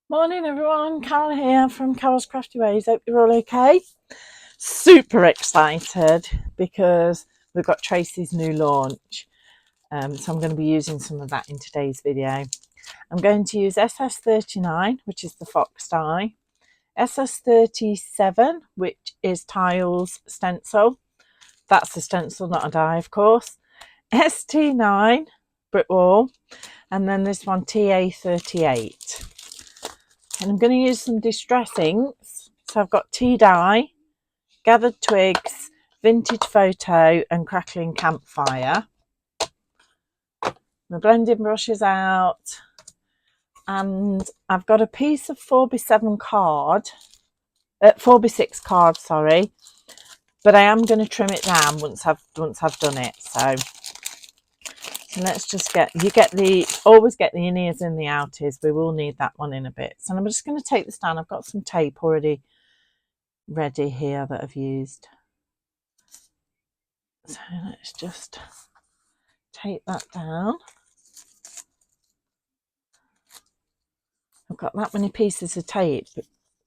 Morning everyone, Carol here from Carol's Crafty Ways. Hope you're all okay. Super excited because we've got Tracy's new launch. So I'm going to be using some of that in today's video. I'm going to use SS39, which is the fox die, SS37, which is Tiles stencil. That's a stencil, not a die, of course. ST9, brick wall, and then this one TA38. And I'm going to use some distress inks. So I've got tea dye, gathered twigs, vintage photo and crackling campfire. My blending brush is out, and I've got a piece of 4x7 card, 4x6 card, sorry, but I am going to trim it down once I've done it. So let's just always get the innies and the outies. We will need that one in a bit. So I'm just going to take this down. I've got some tape already ready here that I've used. So let's just take that down. I've got that many pieces of tape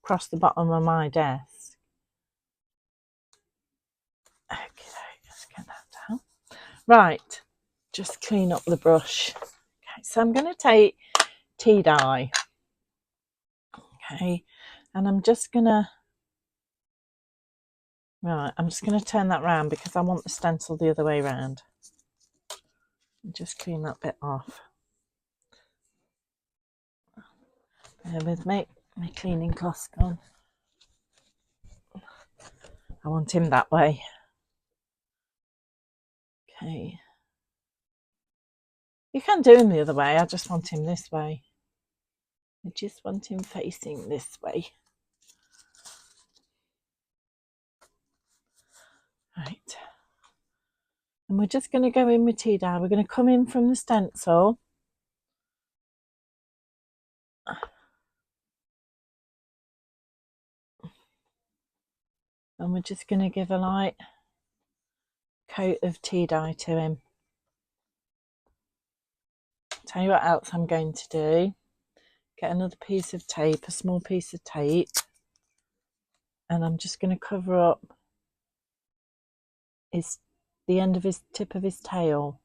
across the bottom of my desk. Okay, let's get that down. Right, just clean up the brush. Okay, so I'm going to take tea dye. Okay, and I'm just going to turn that round because I want the stencil the other way around. Just clean that bit off. Bear with me, my cleaning cloth's gone. I want him that way. Okay. You can do him the other way, I just want him this way. I just want him facing this way. Right. And we're just going to go in with tea dye. We're going to come in from the stencil. And we're just going to give a light coat of tea dye to him. Tell you what else I'm going to do. Get another piece of tape, a small piece of tape. And I'm just going to cover up the end of his tip of his tail.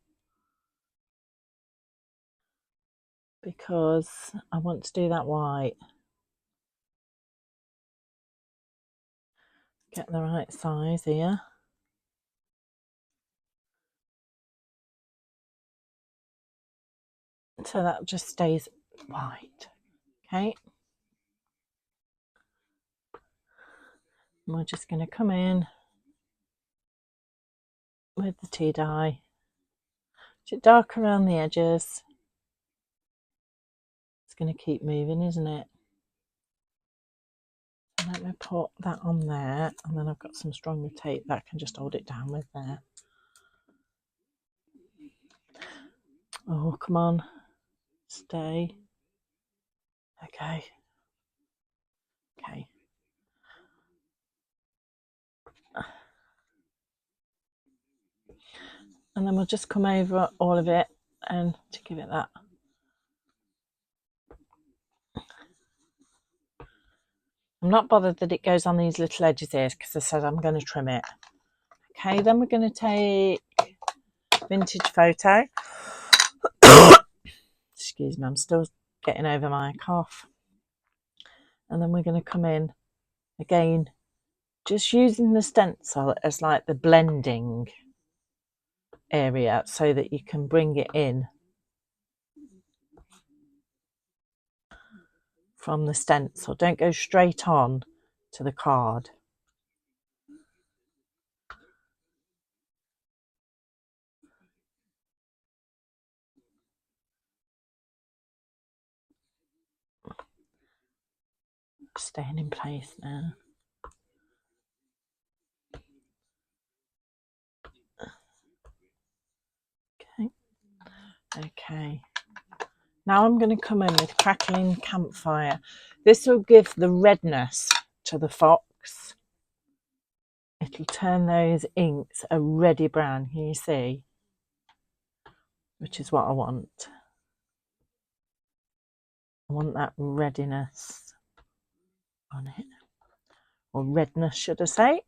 Because I want to do that white. Get the right size here. So that just stays white. Okay. And we're just going to come in with the tea dye. Is it dark around the edges? It's going to keep moving, isn't it? So let me put that on there, and then I've got some stronger tape that I can just hold it down with there. Oh, come on. Stay. Okay. Okay. And then we'll just come over all of it and to give it that. I'm not bothered that it goes on these little edges here because I said I'm going to trim it. Okay, then we're going to take vintage photo. Excuse me, I'm still getting over my cough. And then we're going to come in again, just using the stencil as like the blending area so that you can bring it in from the stencil. Don't go straight on to the card. Staying in place now. Okay. Okay. Now I'm going to come in with crackling campfire. This will give the redness to the fox. It'll turn those inks a reddy brown, can you see? Which is what I want. I want that readiness on it, or redness should I say.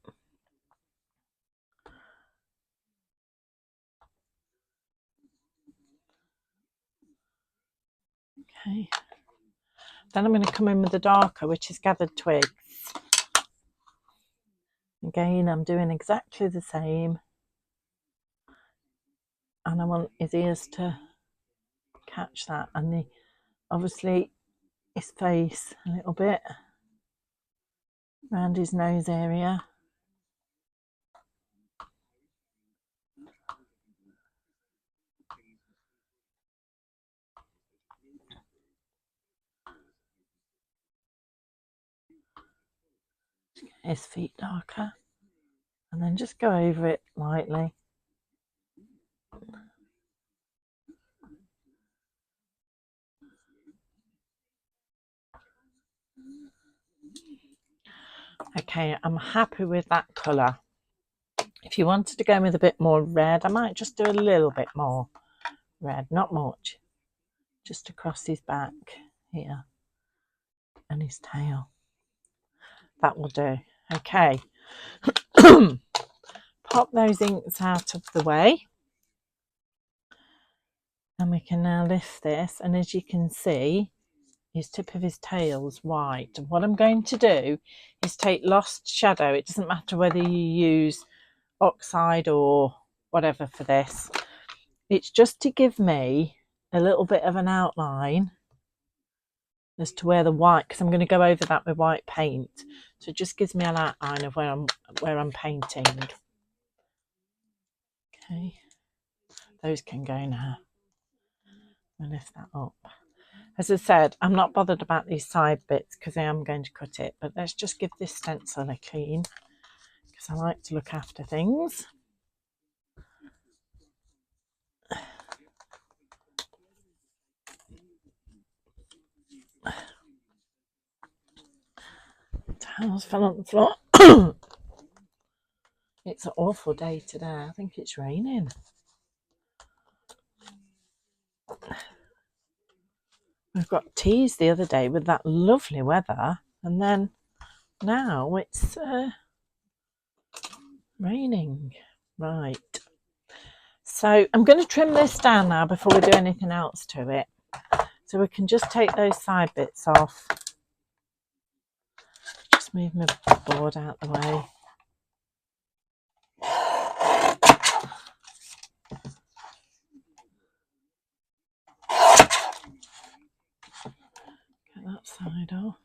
Okay, then I'm going to come in with the darker, which is gathered twigs. Again, I'm doing exactly the same, and I want his ears to catch that, and obviously his face a little bit around his nose area. His feet darker, and then just go over it lightly. Okay, I'm happy with that colour. If you wanted to go with a bit more red, I might just do a little bit more red, not much, just across his back here and his tail. That will do. Okay, pop those inks out of the way, and we can now lift this, and as you can see, his tip of his tail's white. What I'm going to do is take Lost Shadow. It doesn't matter whether you use oxide or whatever for this. It's just to give me a little bit of an outline as to where the white, because I'm going to go over that with white paint, so it just gives me an outline of where I'm painting. Okay, those can go now. I'll lift that up. As I said, I'm not bothered about these side bits because I am going to cut it, but let's just give this stencil a clean, because I like to look after things. Towels fell on the floor. It's an awful day today. I think it's raining. We've got teased the other day with that lovely weather, and then now it's raining. Right. So I'm going to trim this down now before we do anything else to it. So we can just take those side bits off. Just move my board out the way. Get that side off.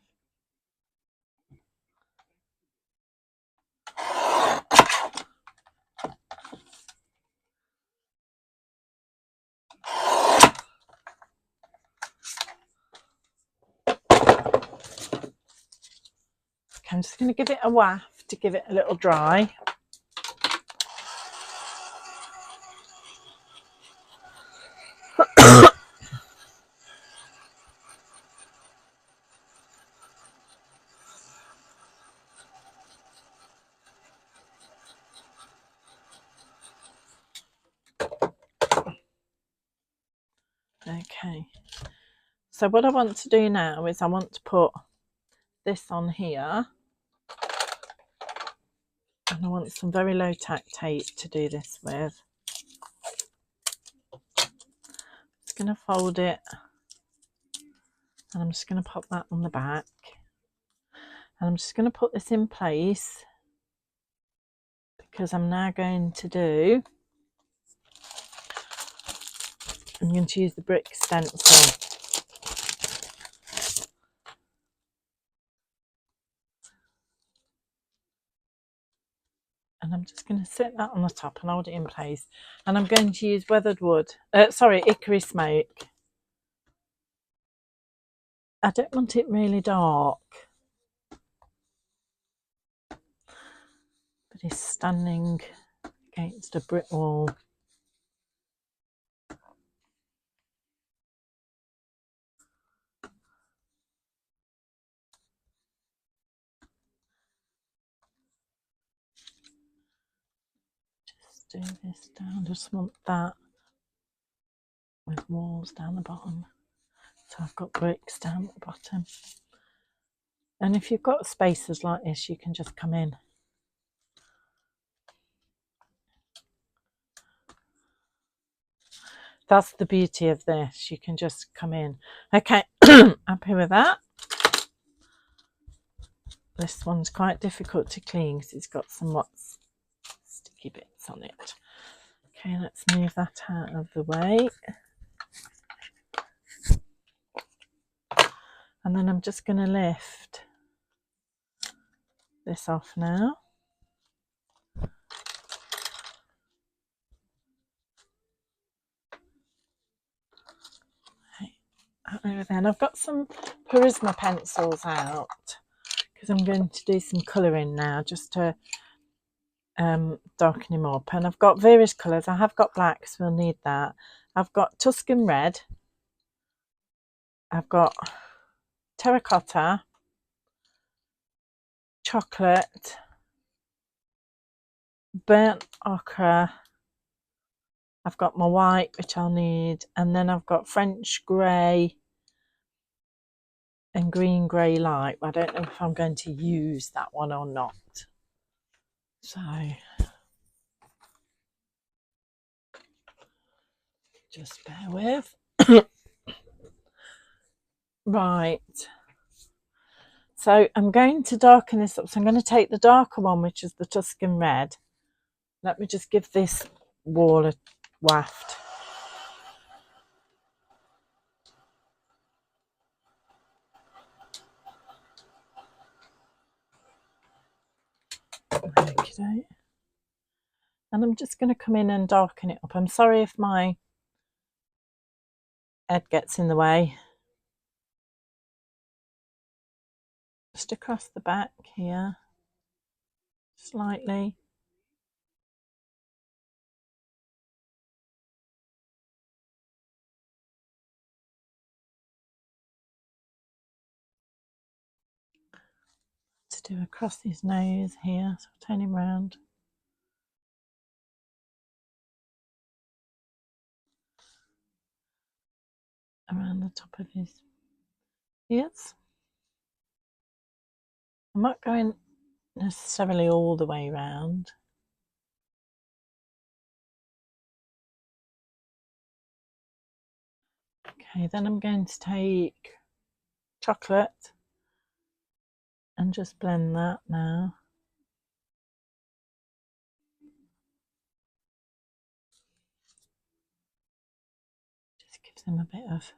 Okay, I'm just going to give it a waft to give it a little dry. Okay, so what I want to do now is I want to put this on here, and I want some very low tack tape to do this with. Just going to fold it, and I'm just going to pop that on the back, and I'm just going to put this in place because I'm now going to I'm going to use the brick stencil. And I'm just going to set that on the top and hold it in place. And I'm going to use weathered wood, hickory smoke. I don't want it really dark, but it's standing against a brick wall. Just do this down, just want that with walls down the bottom. So I've got bricks down at the bottom. And if you've got spaces like this, you can just come in. That's the beauty of this. You can just come in. Okay, happy with that. This one's quite difficult to clean because it's got somewhat sticky bits on it. Okay, let's move that out of the way. And then I'm just going to lift this off now. Then I've got some Charisma pencils out because I'm going to do some colouring now just to darken him up. And I've got various colours. I have got black, so we'll need that. I've got Tuscan red. I've got terracotta, chocolate, burnt ochre. I've got my white, which I'll need, and then I've got French grey and green grey light. I don't know if I'm going to use that one or not. So just bear with. Right. So I'm going to darken this up. So I'm going to take the darker one, which is the Tuscan red. Let me just give this wall a waft. Okay. And I'm just going to come in and darken it up. I'm sorry if my head gets in the way. Just across the back here, slightly. To do across his nose here, so I'll turn him round. Around the top of his ears. I'm not going necessarily all the way round. Okay, then I'm going to take chocolate and just blend that now. Just gives him a bit of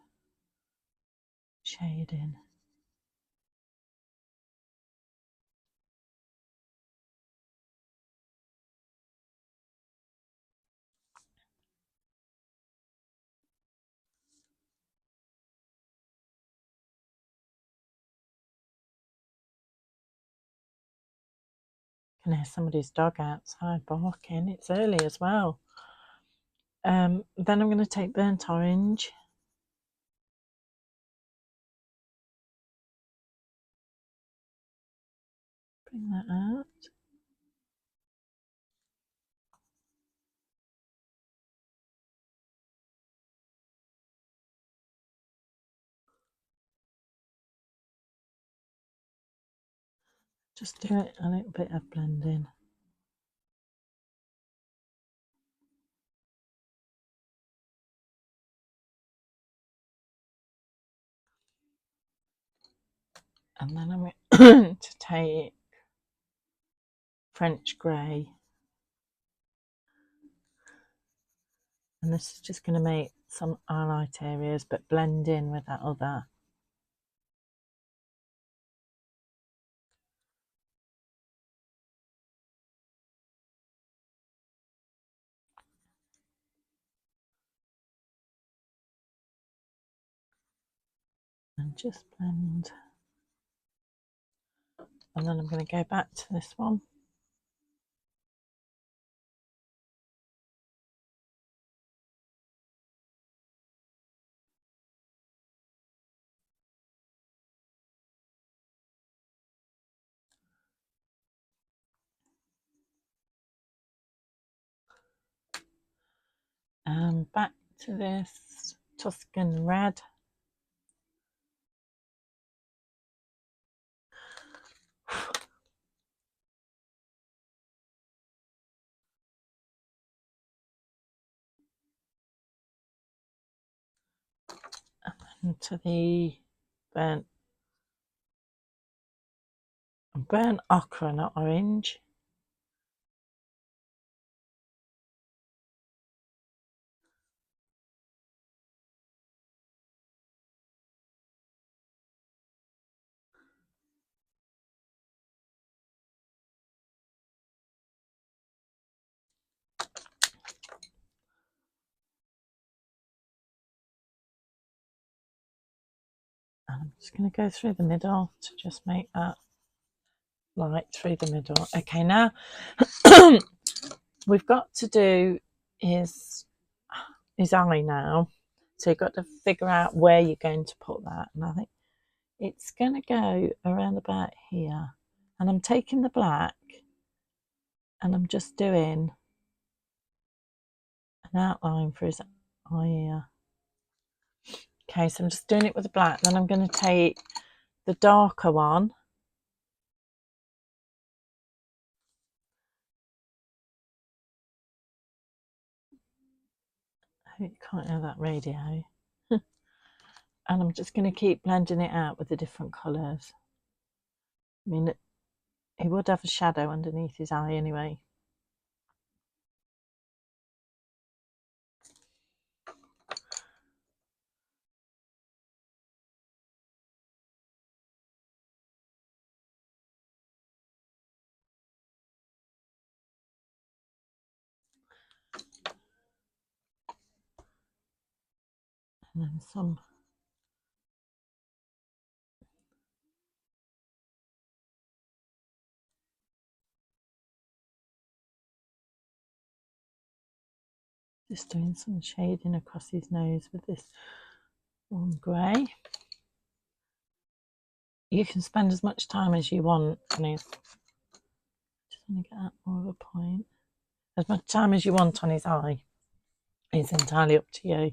shading. I can hear somebody's dog outside barking. It's early as well. Then I'm going to take burnt orange. Bring that out. Just do it a little bit of blending. And then I'm going to take French grey. And this is just going to make some highlight areas, but blend in with that other. And just blend. And then I'm going to go back to this one. And back to this Tuscan red. into the burnt ochre, not orange. And I'm just going to go through the middle to just make that light through the middle. Okay, now we've got to do his eye now. So you've got to figure out where you're going to put that. And I think it's going to go around about here. And I'm taking the black and I'm just doing an outline for his eye here. Okay, so I'm just doing it with the black. Then I'm going to take the darker one. I hope you can't hear that radio. And I'm just going to keep blending it out with the different colours. I mean, he would have a shadow underneath his eye anyway. And then some. Just doing some shading across his nose with this warm grey. You can spend as much time as you want on his. Just want to get that more of a point. As much time as you want on his eye. It's entirely up to you.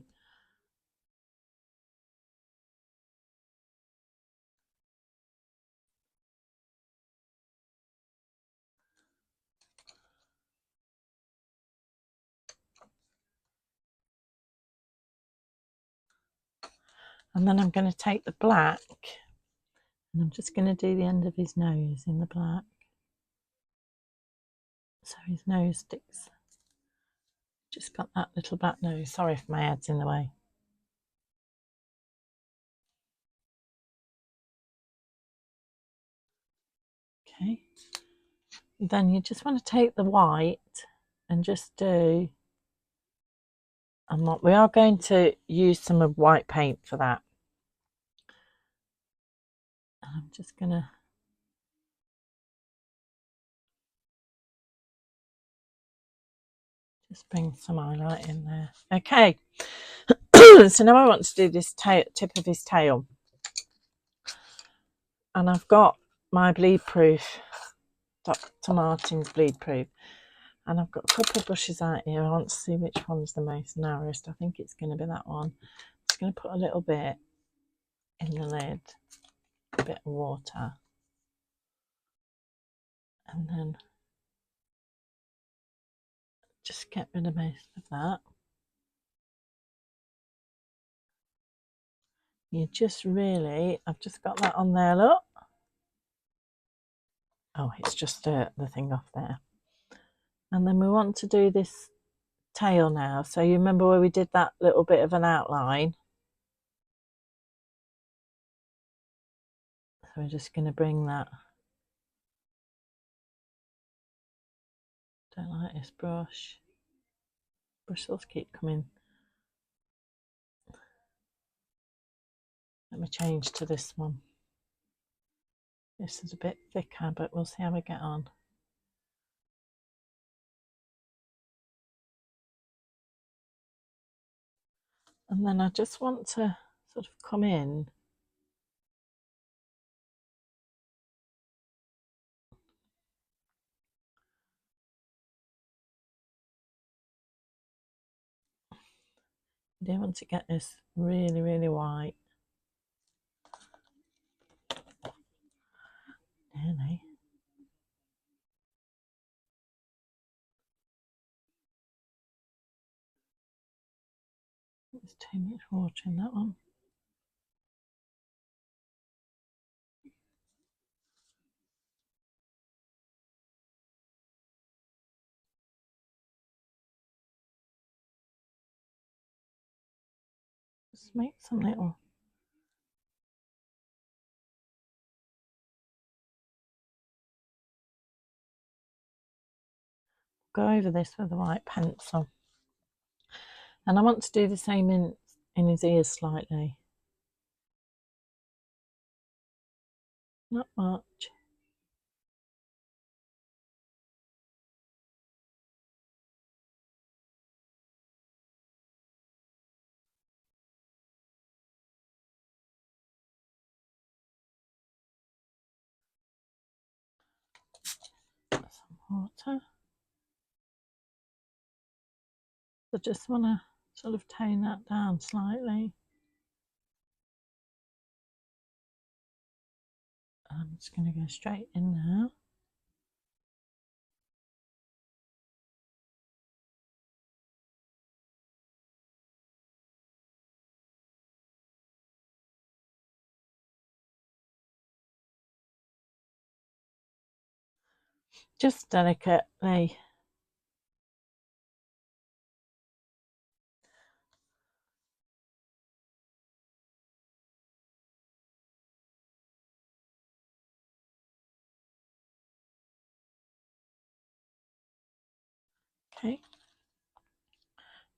And then I'm going to take the black and I'm just going to do the end of his nose in the black. So his nose sticks. Just got that little black nose. Sorry if my head's in the way. Okay. Then you just want to take the white and just do, and we are going to use some of white paint for that. And I'm just going to just bring some highlight in there. Okay. So now I want to do this tip of his tail. And I've got my bleed proof, Dr. Martin's bleed proof. And I've got a couple of brushes out here. I want to see which one's the most narrowest. I think it's going to be that one. I'm just going to put a little bit in the lid, a bit of water. And then just get rid of most of that. You just really, I've just got that on there, look. Oh, it's just the thing off there. And then we want to do this tail now. So you remember where we did that little bit of an outline? So we're just going to bring that. Don't like this brush. Bristles keep coming. Let me change to this one. This is a bit thicker, but we'll see how we get on. And then I just want to sort of come in. I do want to get this really, really white. Nearly. There's too much water in that one. Just make some little. Go over this with a white pencil. And I want to do the same in his ears slightly. Not much. Some water. I just want to sort of tone that down slightly. I'm just going to go straight in now. Just delicately. Okay.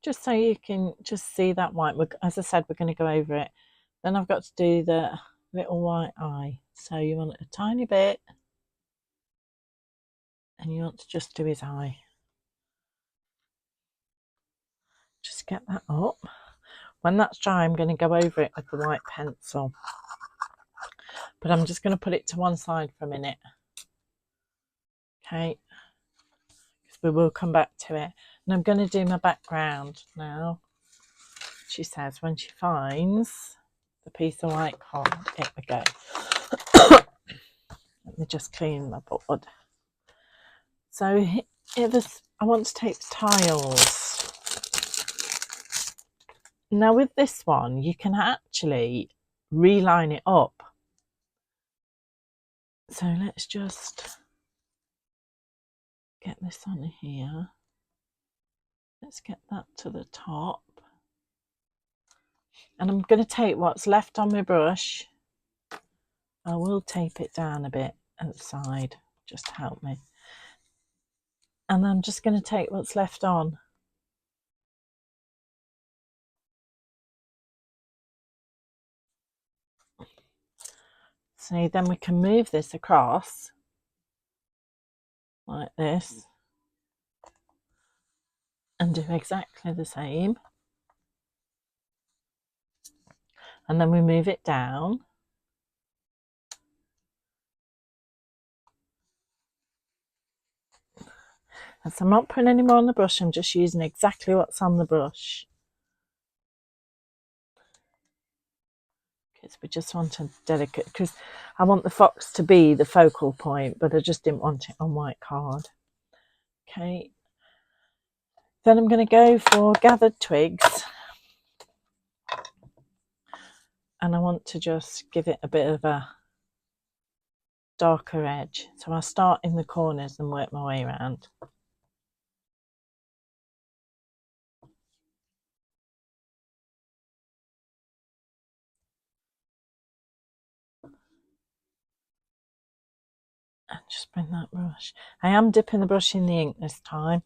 Just so you can just see that white. As I said, we're going to go over it. Then I've got to do the little white eye. So you want a tiny bit. And you want to just do his eye. Just get that up. When that's dry, I'm going to go over it with the white pencil. But I'm just going to put it to one side for a minute. Okay. Because we will come back to it. And I'm going to do my background now. She says when she finds the piece of white card. Here we go. Let me just clean my board. So I want to take the tiles. Now with this one, you can actually reline it up. So let's just get this on here. Let's get that to the top. And I'm going to take what's left on my brush. I will tape it down a bit at the side, just to help me. And I'm just going to take what's left on. See, then we can move this across like this and do exactly the same. And then we move it down. And so I'm not putting any more on the brush, I'm just using exactly what's on the brush. Because we just want a delicate, because I want the fox to be the focal point, but I just didn't want it on white card. Okay. Then I'm going to go for gathered twigs. And I want to just give it a bit of a darker edge. So I'll start in the corners and work my way around. And just bring that brush. I am dipping the brush in the ink this time.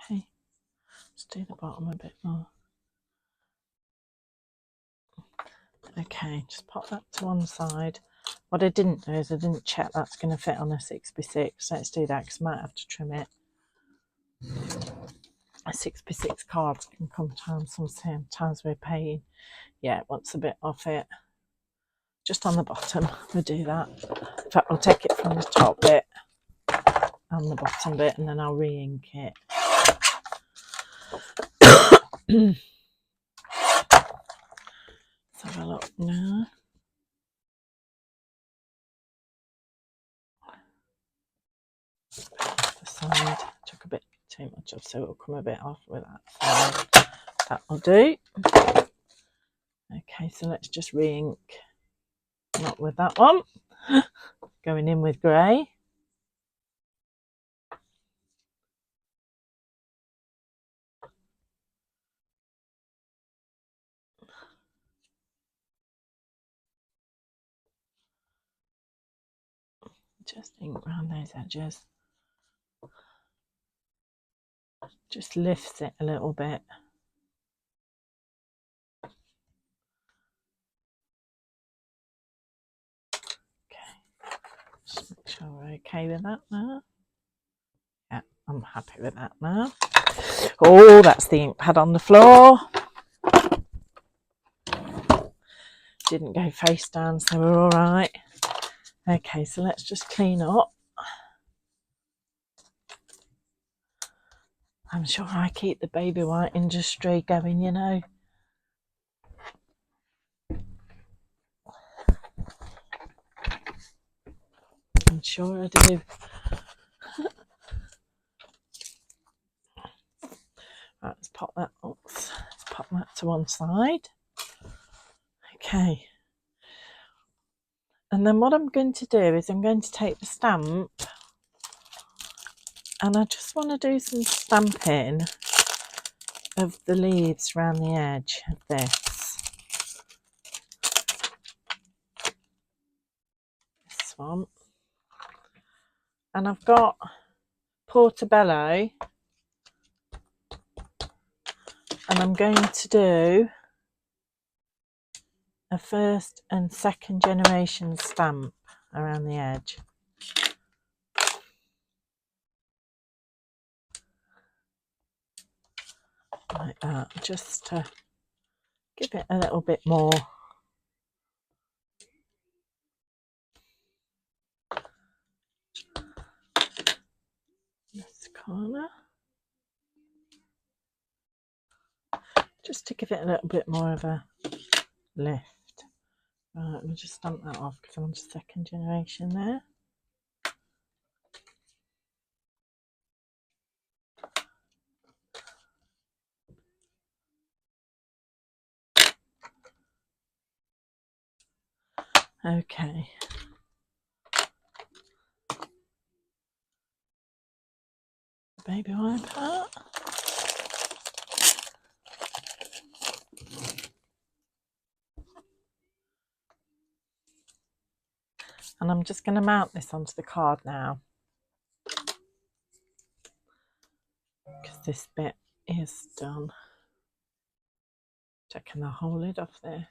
Okay, let's do the bottom a bit more. Okay, just pop that to one side. What I didn't do is I didn't check that's going to fit on a 6x6. Let's do that because I might have to trim it. A 6x6 card can sometimes we're paying. Yeah, it wants a bit off it. Just on the bottom, we'll do that. In fact, I'll take it from the top bit and the bottom bit and then I'll re-ink it. Let's have a look now. The side took a bit too much off, so it'll come a bit off with that side. That'll do. Okay, so let's just re-ink. Not with that one. Going in with grey. Just ink around those edges. Just lifts it a little bit. Okay, just make sure we're okay with that now. Yeah, I'm happy with that now. Oh, that's the ink pad on the floor. Didn't go face down, so we're all right. Okay, so let's just clean up. I'm sure I keep the baby white industry going, you know. I'm sure I do. Right, let's pop that. Oops, let's pop that to one side. Okay. And then what I'm going to do is I'm going to take the stamp, and I just want to do some stamping of the leaves around the edge of this one. And I've got Portobello, and I'm going to do a first and second generation stamp around the edge. Like that, just to give it a little bit more. This corner. Just to give it a little bit more of a lift. Right, let me just stamp that off because I'm on second generation there. Okay. Baby wipe out. And I'm just going to mount this onto the card now, because this bit is done. Taking the whole lid off this.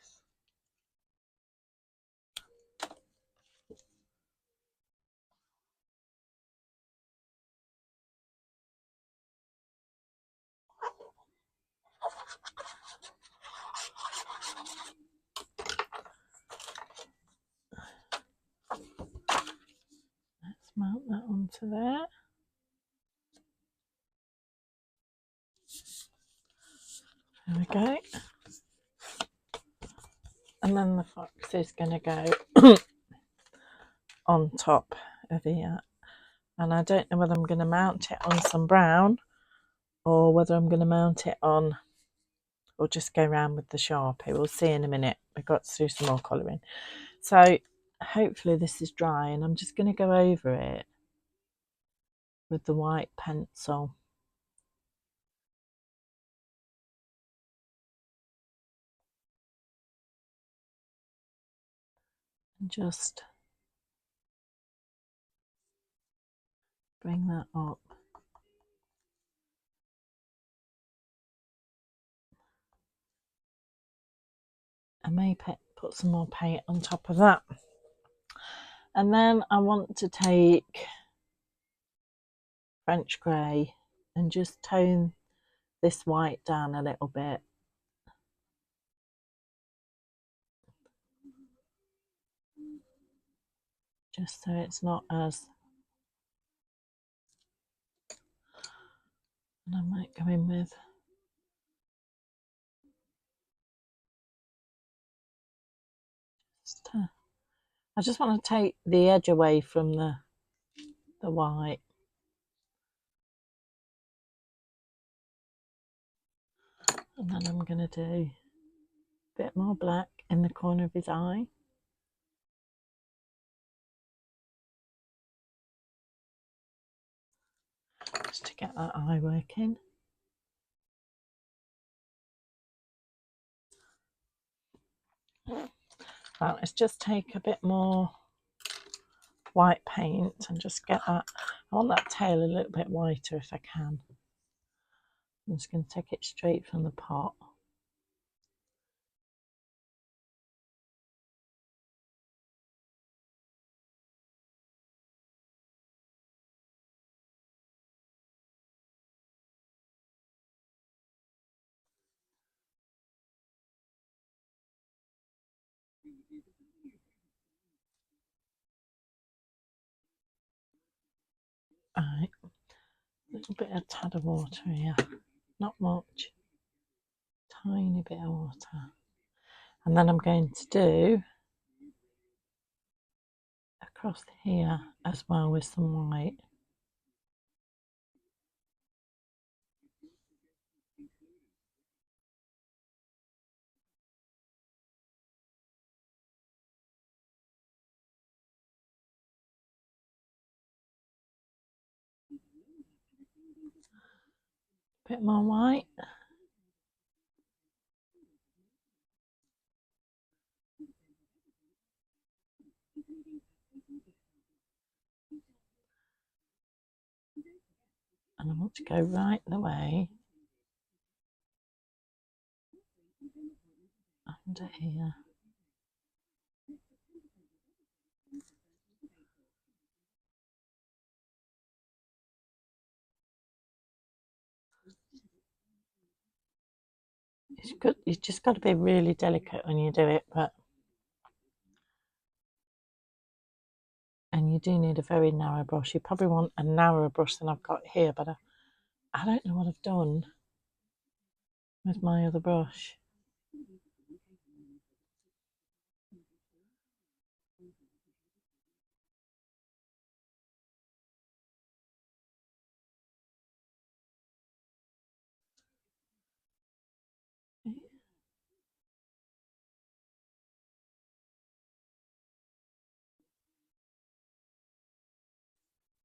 Let's mount that onto there. There we go. And then the fox is going to go on top of here. And I don't know whether I'm going to mount it on some brown or whether I'm going to mount it on, or just go around with the Sharpie. We'll see in a minute. We've got to do some more colouring. So hopefully this is dry, and I'm just going to go over it with the white pencil. And just bring that up. I may put some more paint on top of that. And then I want to take French grey and just tone this white down a little bit. Just so it's not as... And I might go in with... I just want to take the edge away from the white. And then I'm going to do Bit more black in the corner of his eye. Just to get that eye working. Right, let's just take a bit more white paint and just get that. I want that tail a little bit whiter if I can. I'm just going to take it straight from the pot. Right, a little bit of tad of water here, not much, tiny bit of water. And then I'm going to do across here as well with some white. Bit more white. And I want to go right the way under here. It's good. You've just got to be really delicate when you do it, and you do need a very narrow brush. You probably want a narrower brush than I've got here, but I don't know what I've done with my other brush.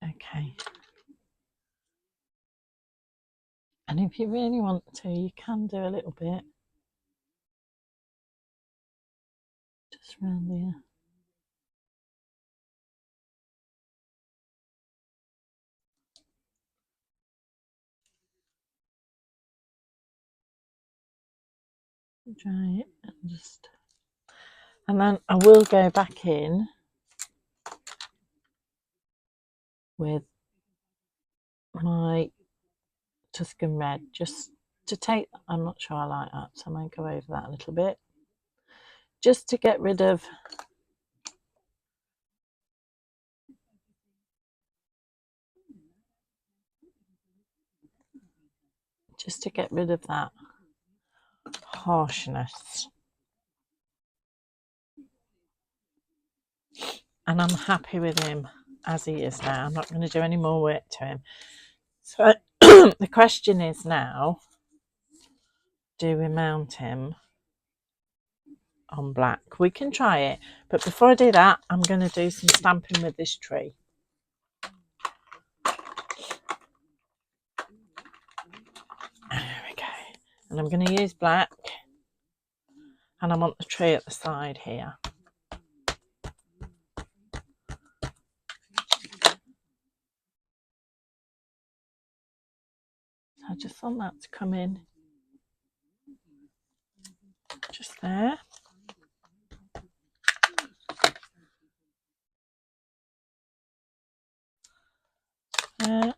Okay. And if you really want to, you can do a little bit just around here. Try it and then I will go back in with my Tuscan red just to take. I'm not sure I like that, so I might go over that a little bit just to get rid of that harshness. And I'm happy with him as he is now. I'm not going to do any more work to him. So the question is now, do we mount him on black? We can try it, but before I do that, I'm going to do some stamping with this tree. There we go. And I'm going to use black, and I want the tree at the side here. So I just want that to come in just there. There.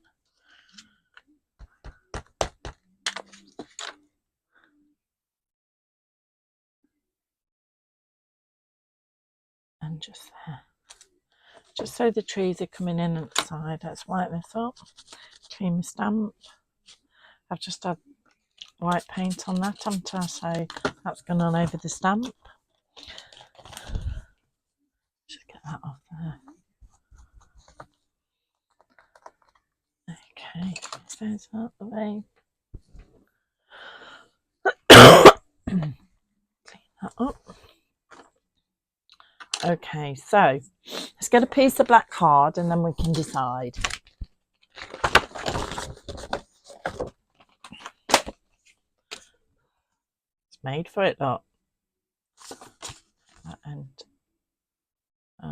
And just there. Just so the trees are coming in at the side. Let's white this up. Cream stamp. I've just had white paint on that, haven't I? So that's gone on over the stamp. Just get that off there. Okay, those out the way. Clean that that up. Okay, so let's get a piece of black card and then we can decide. It's made for it, look. That end.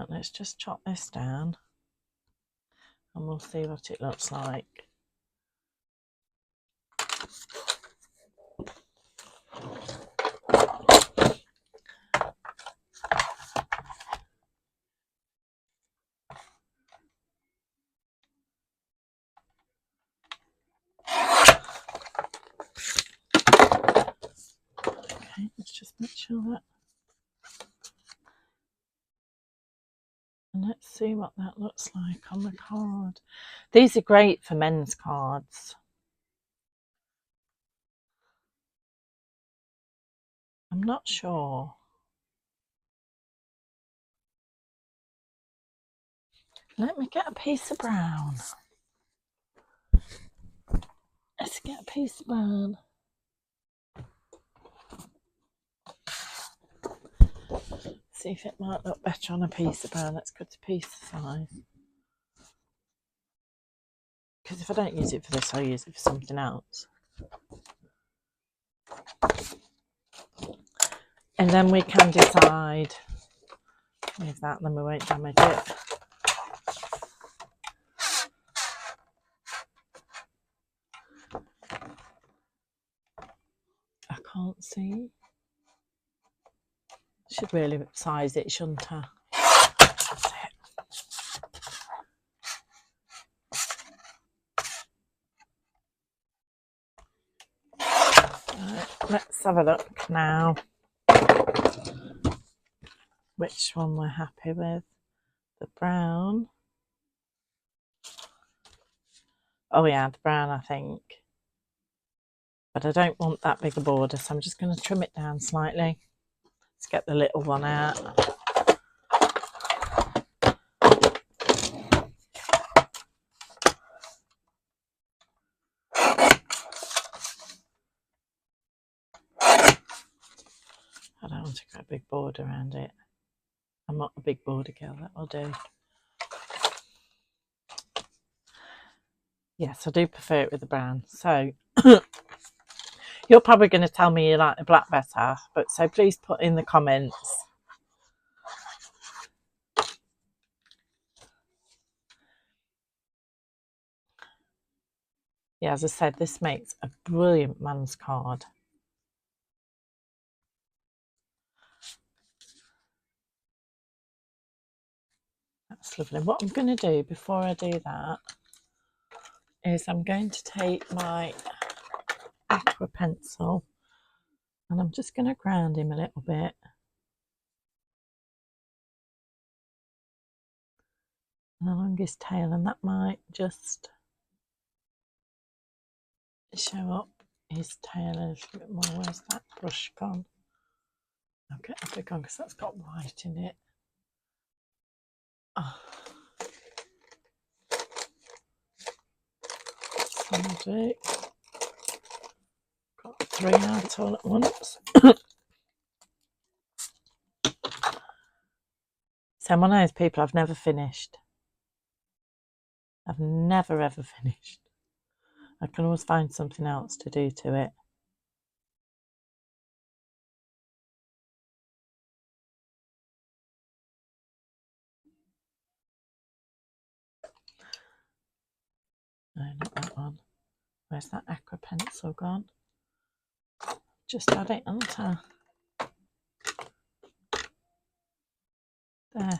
Let's just chop this down and we'll see what it looks like. Okay, let's just make sure that. And let's see what that looks like on the card. These are great for men's cards. I'm not sure. Let me get a piece of brown. Let's get a piece of brown. See if it might look better on a piece of brown. Let's cut a piece size. Because if I don't use it for this, I'll use it for something else. And then we can decide with that, then we won't damage it. I can't see. Should really size it, shouldn't I? That's it. Right, let's have a look now. Which one we're happy with? The brown. Oh yeah, the brown, I think. But I don't want that big a border, so I'm just going to trim it down slightly. Let's get the little one out. I don't want to get a big border around it. I'm not a big border girl, that will do. Yes, I do prefer it with the brown. So you're probably going to tell me you like the black better, but so please put in the comments. Yeah, as I said, this makes a brilliant man's card. That's lovely. What I'm going to do before I do that is I'm going to take my aqua pencil and I'm just going to ground him a little bit. Along his tail, and that might just show up his tail a little bit more. Where's that brush gone? I'll get a big one because that's got white in it. Oh. Do. Got 3 out all at once. So I'm one of those people I've never finished. I've never ever finished. I can always find something else to do to it. No, not that one. Where's that aqua pencil gone? Just had it onto there.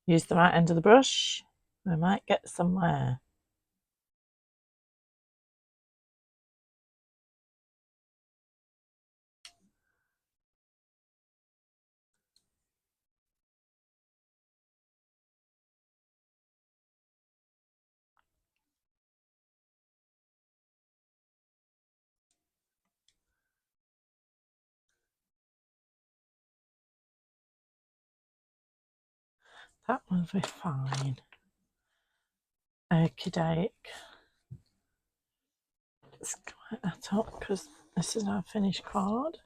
Use the right end of the brush. We might get somewhere. That will be fine. Okie doke. let's climb that up because this is our finished card.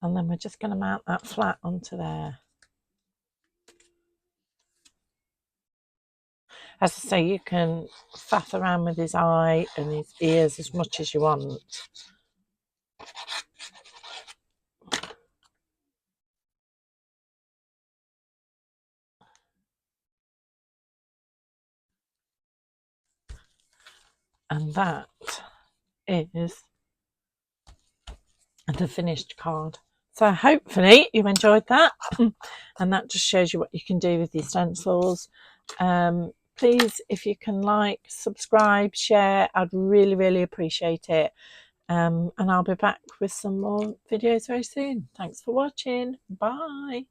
And then we're just going to mount that flat onto there. As I say, you can faff around with his eye and his ears as much as you want. And that is the finished card. So hopefully you enjoyed that. And that just shows you what you can do with these stencils. Please, if you can like, subscribe, share, I'd really, really appreciate it. And I'll be back with some more videos very soon. Thanks for watching. Bye.